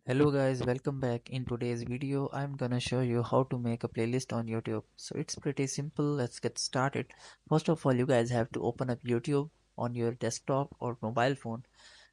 Hello guys, welcome back. In today's video, I'm gonna show you how to make a playlist on YouTube. So it's pretty simple. Let's get started. First of all, you guys have to open up YouTube on your desktop or mobile phone.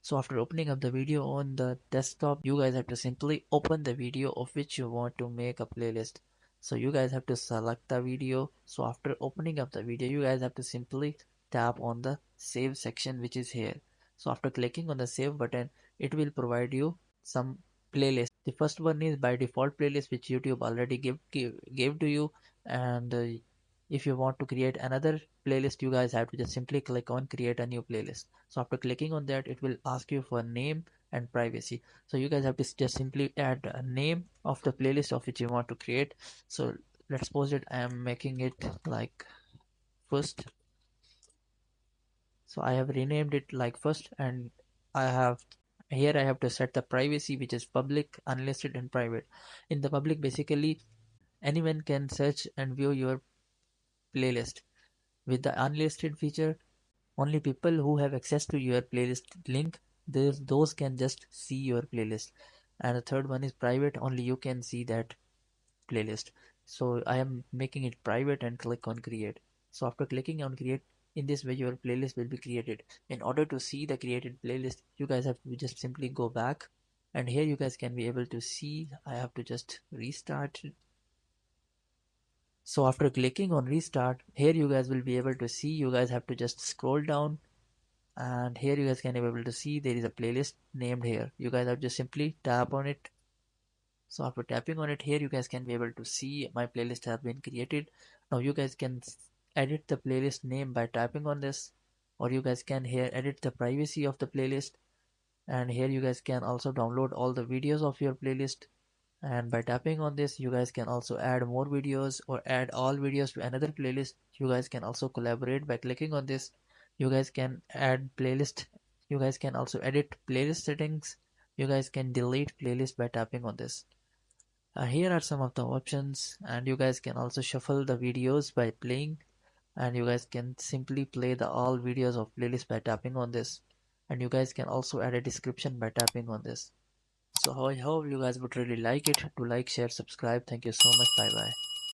So after opening up the video on the desktop, you guys have to simply open the video of which you want to make a playlist. So you guys have to select the video. So after opening up the video, you guys have to simply tap on the save section which is here. So after clicking on the save button, it will provide you some playlist. The first one is by default playlist which YouTube already gave to you, and if you want to create another playlist, you guys have to just simply click on create a new playlist. So after clicking on that, it will ask you for name and privacy. So you guys have to just simply add a name of the playlist of which you want to create. So let's suppose it I am making it like first. So I have renamed it like first, and I have here I have to set the privacy which is public, unlisted and private. In the public, basically anyone can search and view your playlist. With the unlisted feature, only people who have access to your playlist link, those can just see your playlist. And the third one is private, only you can see that playlist. So I am making it private and click on create. So after clicking on create, in this way your playlist will be created. In order to see the created playlist, you guys have to just simply go back, and here you guys can be able to see. I have to just restart. So after clicking on restart, here you guys will be able to see. You guys have to just scroll down, and here you guys can be able to see there is a playlist named here. You guys have to just simply tap on it. So after tapping on it, here you guys can be able to see my playlist has been created. Now you guys can edit the playlist name by tapping on this, or you guys can here edit the privacy of the playlist, and here you guys can also download all the videos of your playlist. And by tapping on this, you guys can also add more videos or add all videos to another playlist. You guys can also collaborate by clicking on this. You guys can add playlist. You guys can also edit playlist settings. You guys can delete playlist by tapping on this. Here are some of the options, and you guys can also shuffle the videos by playing, and you guys can simply play the all videos of playlist by tapping on this, and you guys can also add a description by tapping on this. So I hope you guys would really like it. To like, share, subscribe. Thank you so much. Bye bye.